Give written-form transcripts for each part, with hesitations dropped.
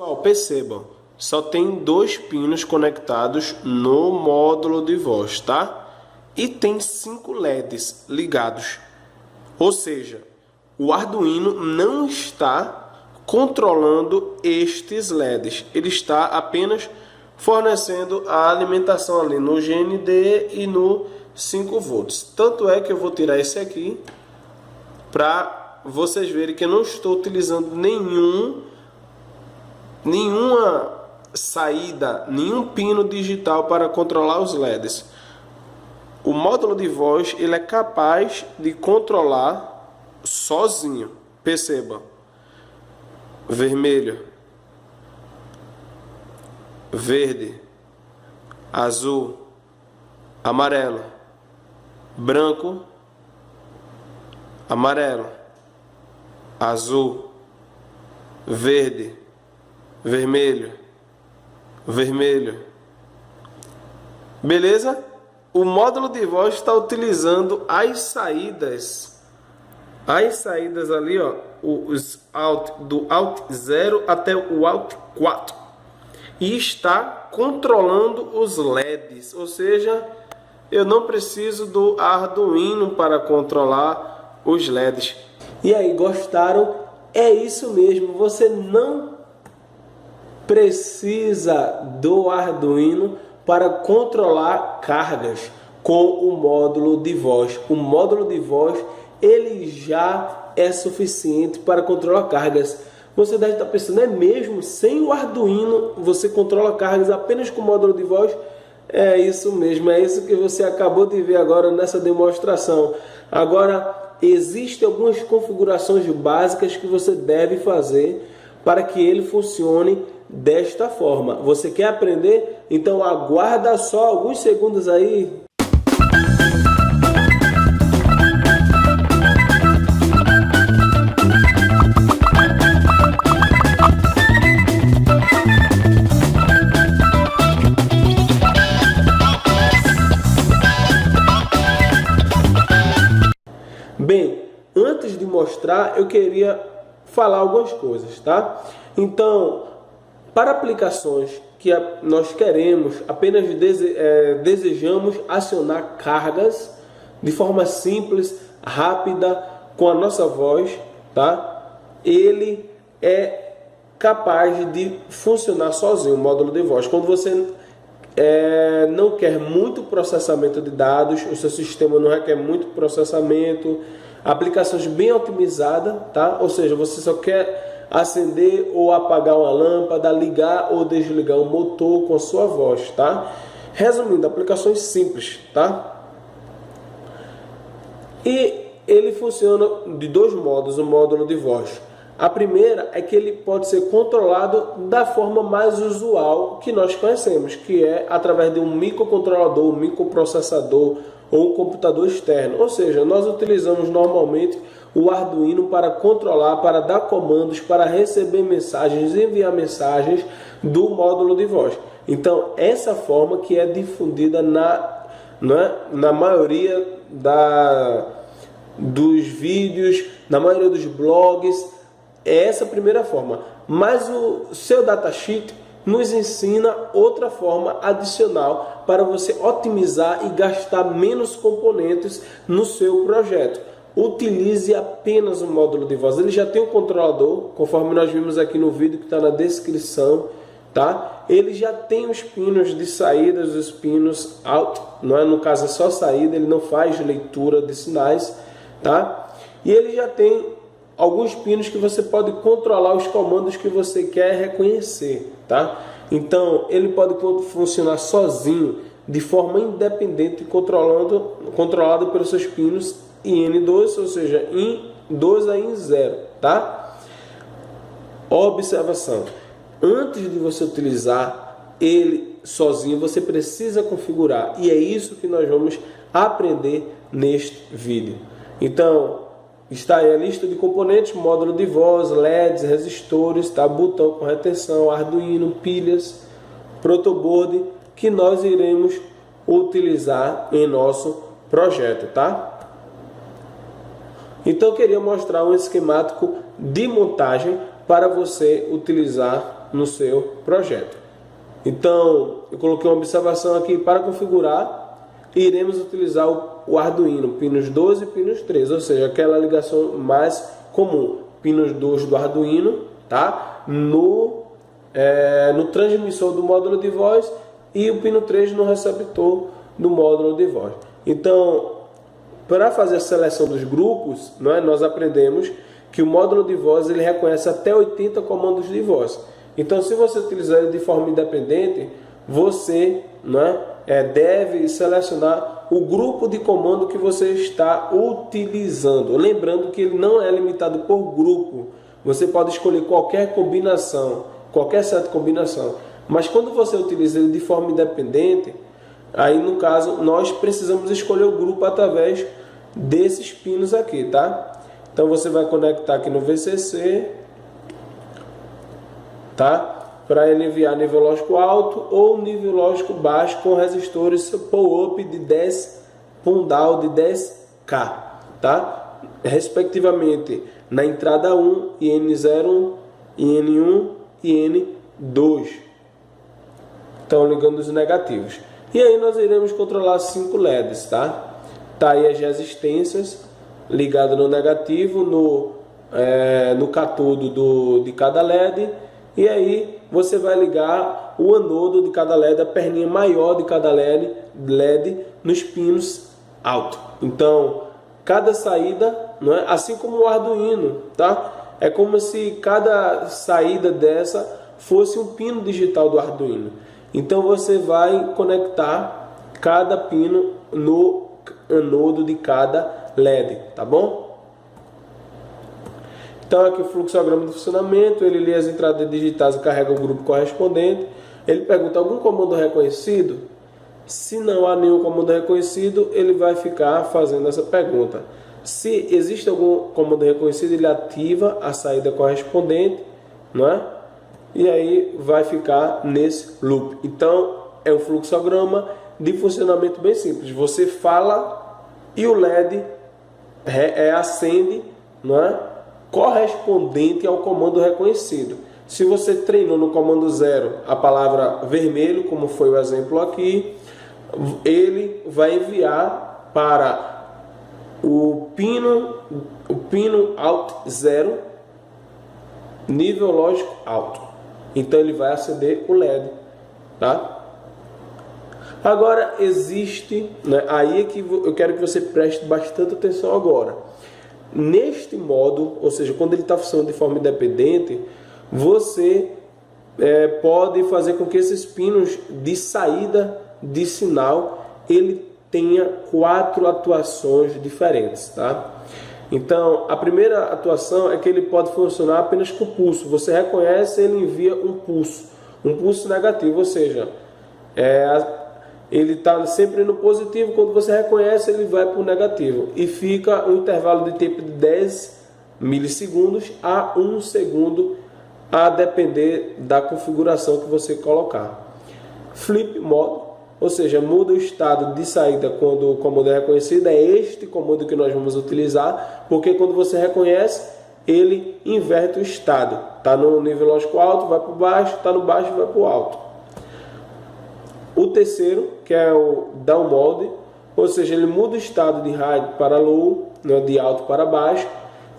Pessoal, percebam, só tem 2 pinos conectados no módulo de voz, tá? E tem 5 LEDs ligados. Ou seja, o Arduino não está controlando estes LEDs. Ele está apenas fornecendo a alimentação ali no GND e no 5 volts. Tanto é que eu vou tirar esse aqui para vocês verem que eu não estou utilizando nenhuma saída, nenhum pino digital para controlar os LEDs. O módulo de voz ele é capaz de controlar sozinho. Perceba: vermelho, verde, azul, amarelo, branco, amarelo, azul, verde, vermelho, vermelho. Beleza? O módulo de voz está utilizando as saídas ali, ó, os out, do Alt 0 até o Alt 4, e está controlando os LEDs, ou seja, eu não preciso do Arduino para controlar os LEDs. E aí, gostaram? É isso mesmo, você não precisa do Arduino para controlar cargas com o módulo de voz. O módulo de voz ele já é suficiente para controlar cargas. Você deve estar pensando, é mesmo? Sem o Arduino você controla cargas apenas com o módulo de voz? É isso mesmo, é isso que você acabou de ver agora nessa demonstração. Agora, existem algumas configurações básicas que você deve fazer para que ele funcione desta forma. Você quer aprender? Então aguarda só alguns segundos aí. Bem, antes de mostrar, eu queria falar algumas coisas, tá? Então, para aplicações que nós queremos, apenas desejamos acionar cargas de forma simples, rápida, com a nossa voz, tá? Ele é capaz de funcionar sozinho, o módulo de voz. Quando você não quer muito processamento de dados, o seu sistema não requer muito processamento, aplicações bem otimizadas, tá? Ou seja, você só quer acender ou apagar uma lâmpada, ligar ou desligar um motor com a sua voz, tá? Resumindo, aplicações simples, tá? E ele funciona de 2 modos, o módulo de voz. A primeira é que ele pode ser controlado da forma mais usual que nós conhecemos, que é através de um microcontrolador, um microprocessador ou um computador externo. Ou seja, nós utilizamos normalmente o Arduino para controlar, para dar comandos, para receber mensagens, enviar mensagens do módulo de voz. Então, essa forma que é difundida na maioria dos vídeos, na maioria dos blogs, é essa a primeira forma. Mas o seu datasheet nos ensina outra forma adicional para você otimizar e gastar menos componentes no seu projeto. Utilize apenas o módulo de voz. Ele já tem um controlador, conforme nós vimos aqui no vídeo que está na descrição, tá? Ele já tem os pinos de saída, os pinos out, não é? No caso é só saída, ele não faz leitura de sinais, tá? E ele já tem alguns pinos que você pode controlar os comandos que você quer reconhecer, tá? Então, ele pode funcionar sozinho, de forma independente, controlado pelos seus pinos IN2, ou seja, IN2 a IN0, tá? Observação: antes de você utilizar ele sozinho, você precisa configurar, e é isso que nós vamos aprender neste vídeo. Então, está aí a lista de componentes: módulo de voz, LEDs, resistores, tá? Botão com retenção, Arduino, pilhas, protoboard, que nós iremos utilizar em nosso projeto, tá? Então eu queria mostrar um esquemático de montagem para você utilizar no seu projeto. Então, eu coloquei uma observação aqui: para configurar, iremos utilizar o Arduino, pinos 12 e pinos 13, ou seja, aquela ligação mais comum, pinos 12 do Arduino, tá? No transmissor do módulo de voz e o pino 3 no receptor do módulo de voz. Então, para fazer a seleção dos grupos, nós aprendemos que o módulo de voz ele reconhece até 80 comandos de voz. Então, se você utilizar ele de forma independente, você deve selecionar o grupo de comando que você está utilizando. Lembrando que ele não é limitado por grupo. Você pode escolher qualquer combinação, qualquer certa combinação. Mas quando você utiliza ele de forma independente, aí no caso nós precisamos escolher o grupo através desses pinos aqui, tá? Então você vai conectar aqui no VCC, tá? Para ele enviar nível lógico alto ou nível lógico baixo com resistores pull-up de 10 Pundown de 10K, tá? Respectivamente na entrada 1, IN0, IN1 e N2. Então ligando os negativos. E aí nós iremos controlar 5 LEDs, tá? Tá aí as resistências ligadas no negativo, no catodo de cada LED. E aí você vai ligar o anodo de cada LED, a perninha maior de cada LED nos pinos alto. Então, cada saída, assim como o Arduino, tá? É como se cada saída dessa fosse um pino digital do Arduino. Então você vai conectar cada pino no anodo de cada LED, tá bom? Então aqui o fluxograma de funcionamento, ele lê as entradas digitais e carrega o grupo correspondente. Ele pergunta: algum comando reconhecido? Se não há nenhum comando reconhecido, ele vai ficar fazendo essa pergunta. Se existe algum comando reconhecido, ele ativa a saída correspondente, e aí vai ficar nesse loop. Então é um fluxograma de funcionamento bem simples. Você fala e o LED acende, correspondente ao comando reconhecido. Se você treinou no comando 0 a palavra vermelho, como foi o exemplo aqui, ele vai enviar para o pino out 0, nível lógico alto. Então ele vai acender o LED, tá? Agora existe, aí é que eu quero que você preste bastante atenção agora. Neste modo, ou seja, quando ele está funcionando de forma independente, você pode fazer com que esses pinos de saída de sinal ele tenha 4 atuações diferentes, tá? Então, a primeira atuação é que ele pode funcionar apenas com pulso. Você reconhece, ele envia um pulso negativo, ou seja, ele está sempre no positivo. Quando você reconhece, ele vai para o negativo e fica um intervalo de tempo de 10 milissegundos a 1 segundo, a depender da configuração que você colocar. Flip mode, ou seja, muda o estado de saída quando o comando é reconhecido. É este comando que nós vamos utilizar, porque quando você reconhece, ele inverte o estado. Está no nível lógico alto, vai para o baixo, está no baixo, vai para o alto. O terceiro, que é o down mode, ou seja, ele muda o estado de high para low, de alto para baixo,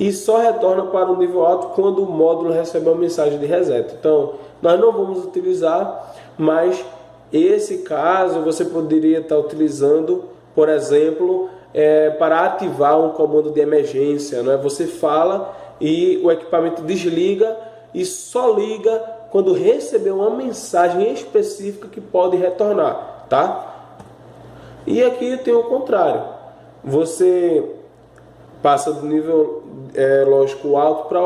e só retorna para o nível alto quando o módulo recebe uma mensagem de reset. Então, nós não vamos utilizar, mas esse caso você poderia estar utilizando, por exemplo, para ativar um comando de emergência. Você fala e o equipamento desliga e só liga quando receber uma mensagem específica que pode retornar, tá? E aqui tem o contrário. Você passa do nível lógico alto para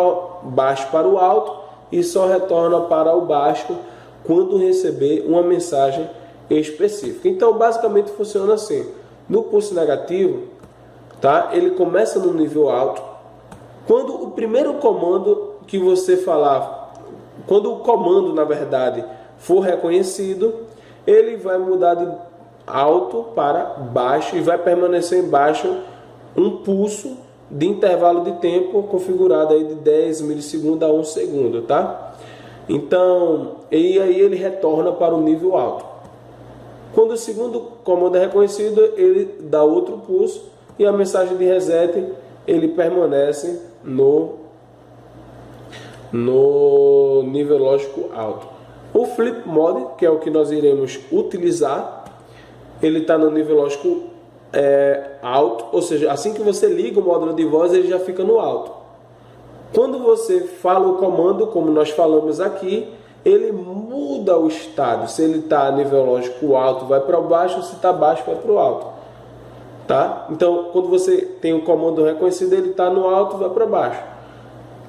baixo para o alto e só retorna para o baixo quando receber uma mensagem específica. Então, basicamente funciona assim. No pulso negativo, tá? Ele começa no nível alto. Quando o primeiro comando que você falar, quando o comando, na verdade, for reconhecido, ele vai mudar de alto para baixo e vai permanecer em baixo um pulso de intervalo de tempo configurado aí de 10 milissegundos a 1 segundo, tá? Então, e aí ele retorna para o nível alto. Quando o segundo comando é reconhecido, ele dá outro pulso e a mensagem de reset ele permanece no nível lógico alto. O flip mode, que é o que nós iremos utilizar, ele está no nível lógico alto, ou seja, assim que você liga o módulo de voz, ele já fica no alto. Quando você fala o comando, como nós falamos aqui, ele muda o estado. Se ele está a nível lógico alto, vai para o baixo, se está baixo, vai para o alto. Tá? Então, quando você tem o comando reconhecido, ele está no alto, vai para baixo.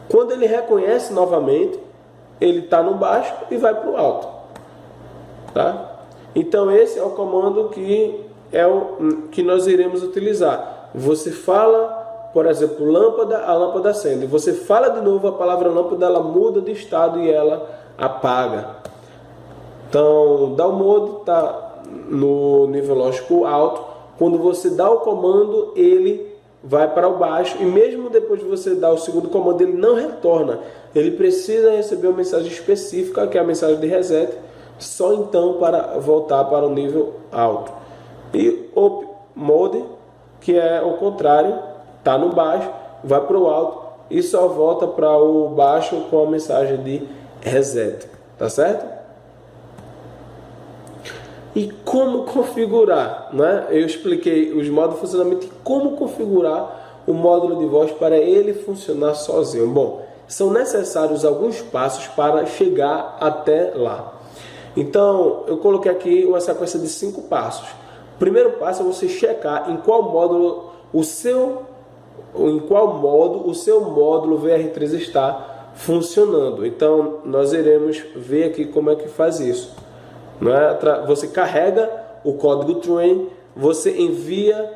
Quando ele reconhece novamente, ele está no baixo e vai para o alto. Tá? Então, esse é o comando que nós iremos utilizar. Você fala, por exemplo, lâmpada, a lâmpada acende. Você fala de novo a palavra lâmpada, ela muda de estado e ela apaga. Então, down mode está no nível lógico alto. Quando você dá o comando, ele vai para o baixo. E mesmo depois de você dar o segundo comando, ele não retorna. Ele precisa receber uma mensagem específica, que é a mensagem de reset, só então para voltar para o nível alto. E up mode, que é o contrário, está no baixo, vai para o alto e só volta para o baixo com a mensagem de reset. Tá certo? E como configurar, né? Eu expliquei os modos de funcionamento e como configurar o módulo de voz para ele funcionar sozinho. Bom, são necessários alguns passos para chegar até lá. Então, eu coloquei aqui uma sequência de 5 passos. O primeiro passo é você checar em qual módulo o seu módulo VR3 está funcionando. Então, nós iremos ver aqui como é que faz isso. Você carrega o código train, você envia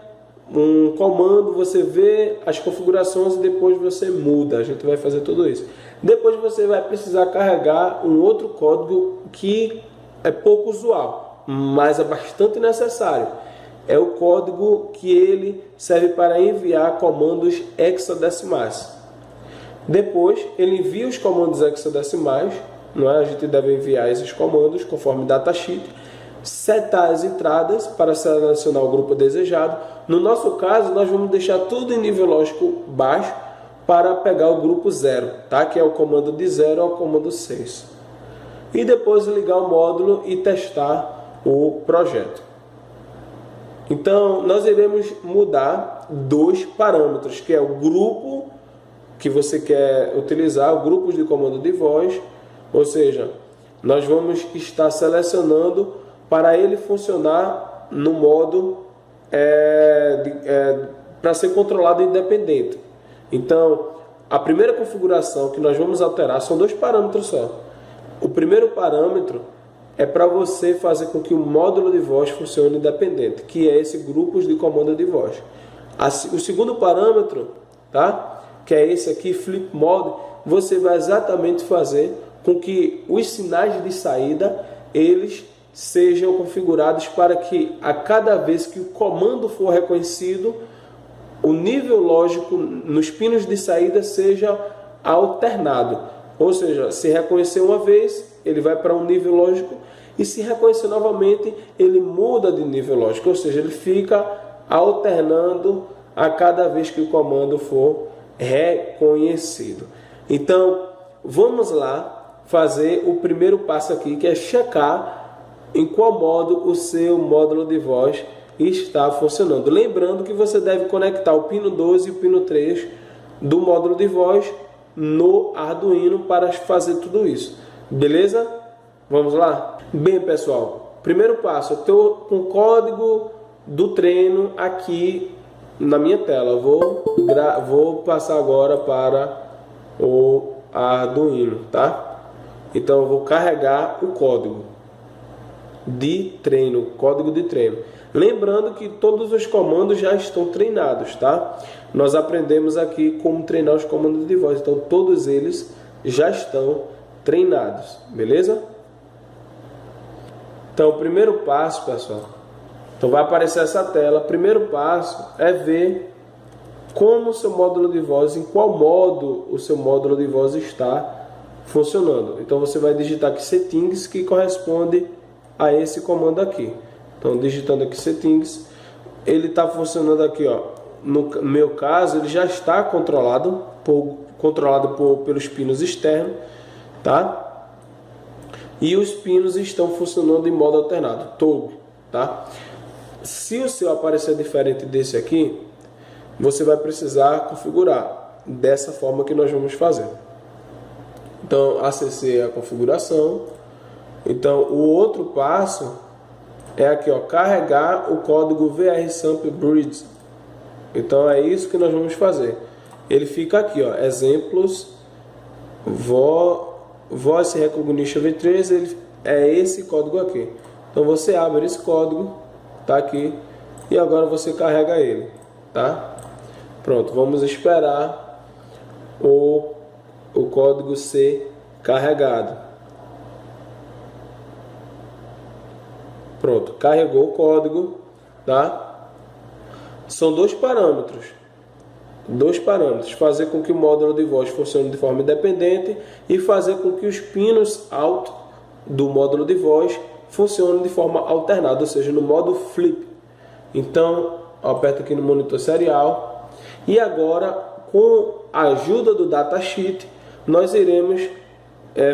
um comando, você vê as configurações e depois você muda. A gente vai fazer tudo isso. Depois você vai precisar carregar um outro código que é pouco usual, mas é bastante necessário. É o código que ele serve para enviar comandos hexadecimais. Depois ele envia os comandos hexadecimais. A gente deve enviar esses comandos conforme datasheet, setar as entradas para selecionar o grupo desejado. No nosso caso, nós vamos deixar tudo em nível lógico baixo para pegar o grupo 0, tá? Que é o comando de 0 ao comando 6. E depois ligar o módulo e testar o projeto. Então, nós iremos mudar 2 parâmetros, que é o grupo que você quer utilizar, o grupo de comando de voz. Ou seja, nós vamos estar selecionando para ele funcionar no modo para ser controlado independente. Então, a primeira configuração que nós vamos alterar são 2 parâmetros só. O primeiro parâmetro é para você fazer com que o módulo de voz funcione independente, que é esse grupos de comando de voz. O segundo parâmetro, tá? Que é esse aqui, flip mode, você vai exatamente fazer com que os sinais de saída eles sejam configurados para que a cada vez que o comando for reconhecido, o nível lógico nos pinos de saída seja alternado. Ou seja, se reconhecer uma vez, ele vai para um nível lógico, e se reconhecer novamente, ele muda de nível lógico. Ou seja, ele fica alternando a cada vez que o comando for reconhecido. Então, vamos lá fazer o primeiro passo aqui, que é checar em qual modo o seu módulo de voz está funcionando. Lembrando que você deve conectar o pino 12 e o pino 3 do módulo de voz no Arduino para fazer tudo isso. Beleza? Vamos lá? Bem, pessoal, primeiro passo, eu estou com o código do treino aqui na minha tela. Vou passar agora para o Arduino, tá? Então eu vou carregar o código de treino, Lembrando que todos os comandos já estão treinados, tá? Nós aprendemos aqui como treinar os comandos de voz, então todos eles já estão treinados, beleza? Então o primeiro passo, pessoal, então vai aparecer essa tela. O primeiro passo é ver como o seu módulo de voz, em qual modo o seu módulo de voz está funcionando. Então você vai digitar aqui settings, que corresponde a esse comando aqui. Então digitando aqui settings, ele está funcionando aqui, ó. No meu caso, ele já está controlado pelos pinos externos, tá? E os pinos estão funcionando em modo alternado, toggle, tá? Se o seu aparecer diferente desse aqui, você vai precisar configurar dessa forma que nós vamos fazer. Então, acessei a configuração. Então, o outro passo é aqui, ó, carregar o código VRSAMP Bridge. Então, é isso que nós vamos fazer. Ele fica aqui, ó, exemplos, Voice Recognition V3, ele é esse código aqui. Então, você abre esse código, tá aqui, e agora você carrega ele, tá? Pronto, vamos esperar o código ser carregado. Pronto, carregou o código, tá? São dois parâmetros, fazer com que o módulo de voz funcione de forma independente e fazer com que os pinos alto do módulo de voz funcionem de forma alternada, ou seja, no modo flip. Então, aperto aqui no monitor serial e agora, com a ajuda do datasheet, nós iremos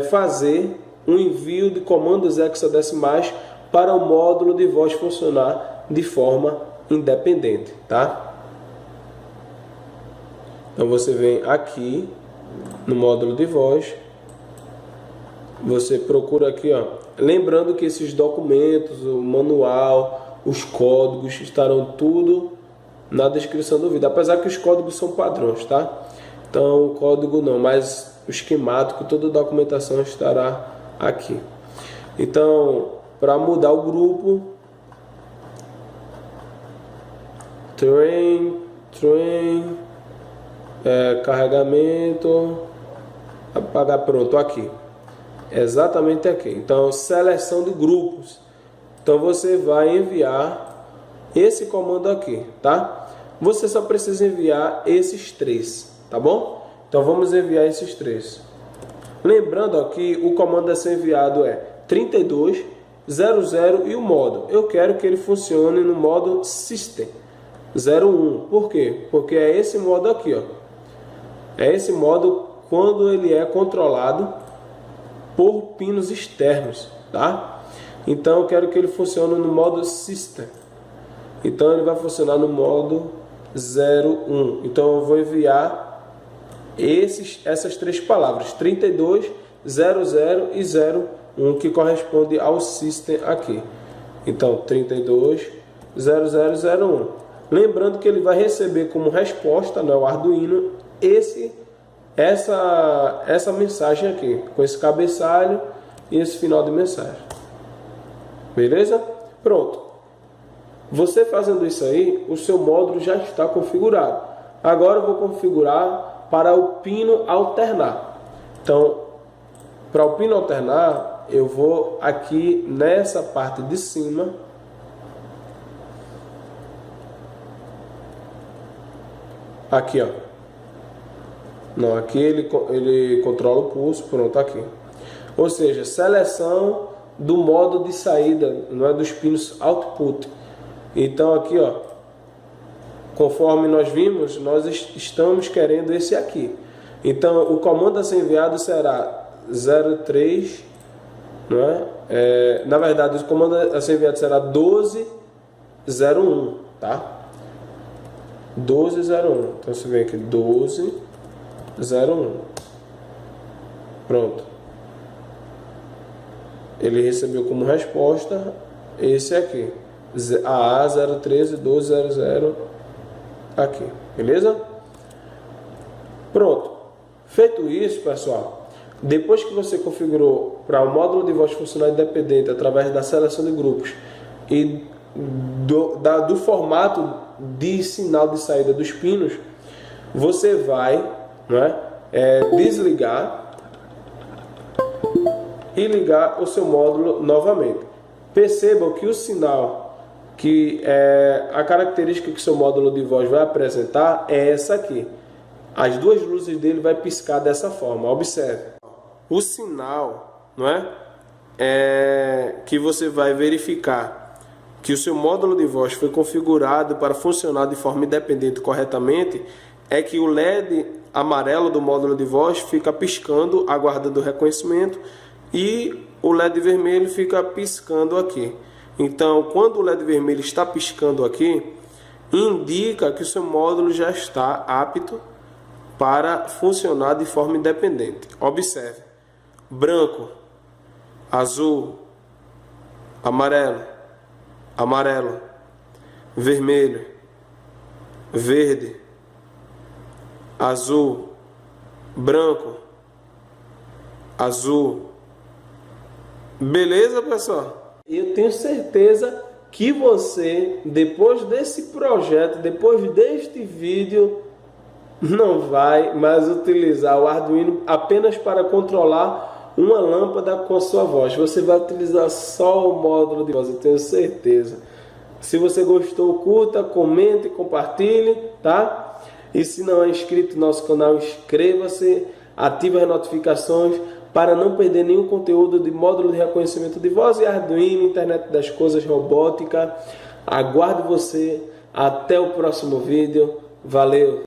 fazer um envio de comandos hexadecimais para o módulo de voz funcionar de forma independente, tá? Então você vem aqui no módulo de voz, você procura aqui, ó, lembrando que esses documentos, o manual, os códigos estarão tudo na descrição do vídeo, apesar que os códigos são padrões, tá? Então o código não, mas o esquemático, toda a documentação estará aqui. Então, para mudar o grupo, train, carregamento, apagar, pronto, aqui, exatamente aqui. Então, seleção de grupos. Então você vai enviar esse comando aqui, tá? Você só precisa enviar esses três, tá bom? Então vamos enviar esses três. Lembrando aqui, o comando a ser enviado é 3200 e o modo. Eu quero que ele funcione no modo System 01. Por quê? Porque é esse modo aqui, ó. É esse modo quando ele é controlado por pinos externos, tá? Então eu quero que ele funcione no modo System. Então ele vai funcionar no modo 01. Então eu vou enviar essas três palavras, 3200 e 01, que corresponde ao System aqui. Então 320001. Lembrando que ele vai receber como resposta, né, o Arduino, essa mensagem aqui, com esse cabeçalho e esse final de mensagem. Beleza? Pronto. Você fazendo isso aí, o seu módulo já está configurado. Agora eu vou configurar para o pino alternar. Então, para o pino alternar, eu vou aqui nessa parte de cima. Aqui, ó. Não, aqui ele controla o pulso, pronto, aqui. Ou seja, seleção do modo de saída, não é, dos pinos output. Então aqui, ó, conforme nós vimos, nós estamos querendo esse aqui. Então o comando a ser enviado será 03, não é? Na verdade, o comando a ser enviado será 1201, tá? 1201. Então você vem aqui 1201. Pronto. Ele recebeu como resposta esse aqui, AA0131200 aqui, beleza? Pronto. Feito isso, pessoal, depois que você configurou para o módulo de voz funcionar independente através da seleção de grupos e do formato de sinal de saída dos pinos, você vai, não é, desligar e ligar o seu módulo novamente. Percebam que o sinal, a característica que o seu módulo de voz vai apresentar é essa aqui. As duas luzes dele vai piscar dessa forma, observe. o sinal, não é? Que você vai verificar que o seu módulo de voz foi configurado para funcionar de forma independente corretamente, é que o LED amarelo do módulo de voz fica piscando, aguardando o reconhecimento, e o LED vermelho fica piscando aqui. Então, quando o LED vermelho está piscando aqui, indica que o seu módulo já está apto para funcionar de forma independente. Observe: branco, azul, amarelo, amarelo, vermelho, verde, azul, branco, azul. Beleza, pessoal? Eu tenho certeza que você, depois desse projeto, depois deste vídeo, não vai mais utilizar o Arduino apenas para controlar uma lâmpada com sua voz. Você vai utilizar só o módulo de voz, eu tenho certeza. Se você gostou, curta, comente, compartilhe, tá? E se não é inscrito no nosso canal, inscreva-se, ative as notificações para não perder nenhum conteúdo de módulo de reconhecimento de voz e Arduino, internet das coisas, robótica. Aguardo você. Até o próximo vídeo. Valeu!